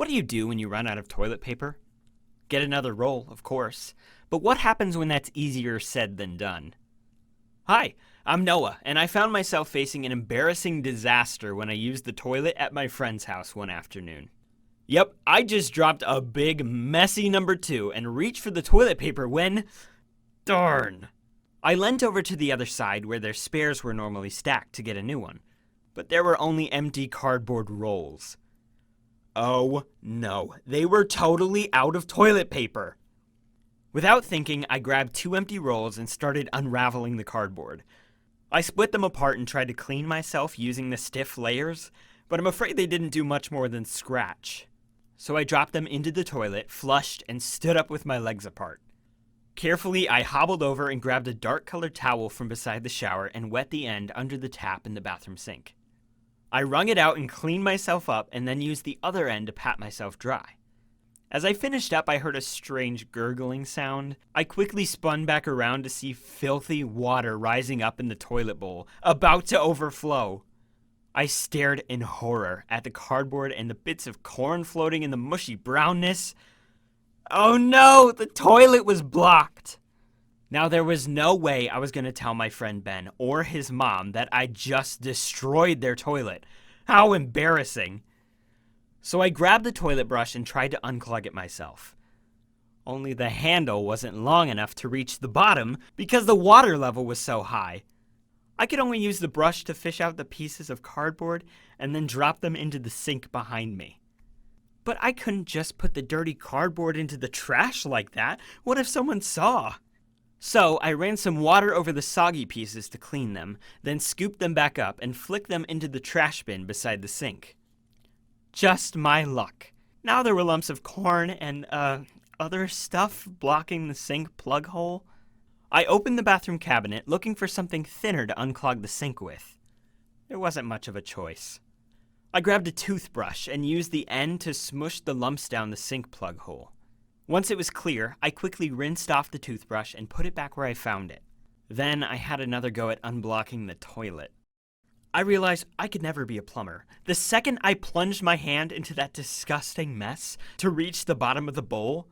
What do you do when you run out of toilet paper? Get another roll, of course. But what happens when that's easier said than done? Hi, I'm Noah, and I found myself facing an embarrassing disaster when I used the toilet at my friend's house one afternoon. Yep, I just dropped a big, messy number 2 and reached for the toilet paper when... darn! I leant over to the other side where their spares were normally stacked to get a new one. But there were only empty cardboard rolls. Oh no, they were totally out of toilet paper. Without thinking, I grabbed 2 empty rolls and started unraveling the cardboard. I split them apart and tried to clean myself using the stiff layers, but I'm afraid they didn't do much more than scratch. So I dropped them into the toilet, flushed, and stood up with my legs apart. Carefully, I hobbled over and grabbed a dark-colored towel from beside the shower and wet the end under the tap in the bathroom sink. I wrung it out and cleaned myself up and then used the other end to pat myself dry. As I finished up, I heard a strange gurgling sound. I quickly spun back around to see filthy water rising up in the toilet bowl, about to overflow. I stared in horror at the cardboard and the bits of corn floating in the mushy brownness. Oh no, the toilet was blocked! Now, there was no way I was going to tell my friend Ben or his mom that I just destroyed their toilet. How embarrassing. So I grabbed the toilet brush and tried to unclog it myself. Only the handle wasn't long enough to reach the bottom because the water level was so high. I could only use the brush to fish out the pieces of cardboard and then drop them into the sink behind me. But I couldn't just put the dirty cardboard into the trash like that. What if someone saw? So I ran some water over the soggy pieces to clean them, then scooped them back up and flicked them into the trash bin beside the sink. Just my luck. Now there were lumps of corn and, other stuff blocking the sink plug hole. I opened the bathroom cabinet looking for something thinner to unclog the sink with. There wasn't much of a choice. I grabbed a toothbrush and used the end to smush the lumps down the sink plug hole. Once it was clear, I quickly rinsed off the toothbrush and put it back where I found it. Then I had another go at unblocking the toilet. I realized I could never be a plumber. The second I plunged my hand into that disgusting mess to reach the bottom of the bowl,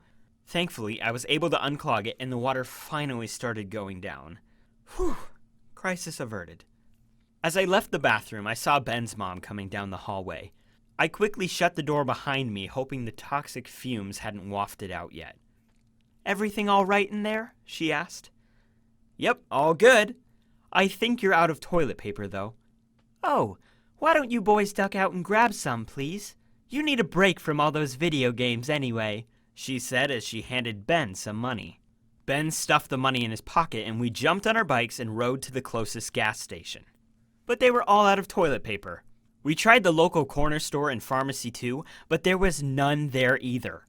thankfully I was able to unclog it and the water finally started going down. Whew, crisis averted. As I left the bathroom, I saw Ben's mom coming down the hallway. I quickly shut the door behind me, hoping the toxic fumes hadn't wafted out yet. "Everything all right in there?" she asked. "Yep, all good. I think you're out of toilet paper, though." "Oh, why don't you boys duck out and grab some, please? You need a break from all those video games anyway," she said as she handed Ben some money. Ben stuffed the money in his pocket and we jumped on our bikes and rode to the closest gas station. But they were all out of toilet paper. We tried the local corner store and pharmacy too, but there was none there either.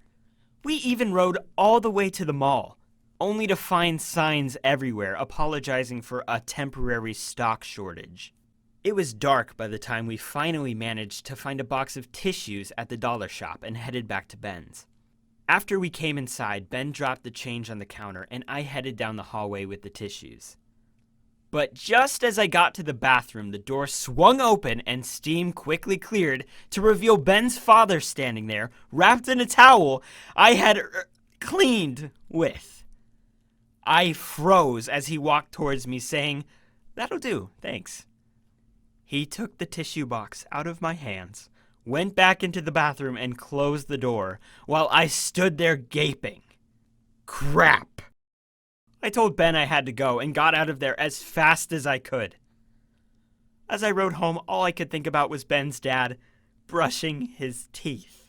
We even rode all the way to the mall, only to find signs everywhere apologizing for a temporary stock shortage. It was dark by the time we finally managed to find a box of tissues at the dollar shop and headed back to Ben's. After we came inside, Ben dropped the change on the counter and I headed down the hallway with the tissues. But just as I got to the bathroom, the door swung open and steam quickly cleared to reveal Ben's father standing there, wrapped in a towel I had cleaned with. I froze as he walked towards me saying, "That'll do, thanks." He took the tissue box out of my hands, went back into the bathroom and closed the door while I stood there gaping. Crap! I told Ben I had to go and got out of there as fast as I could. As I rode home, all I could think about was Ben's dad brushing his teeth.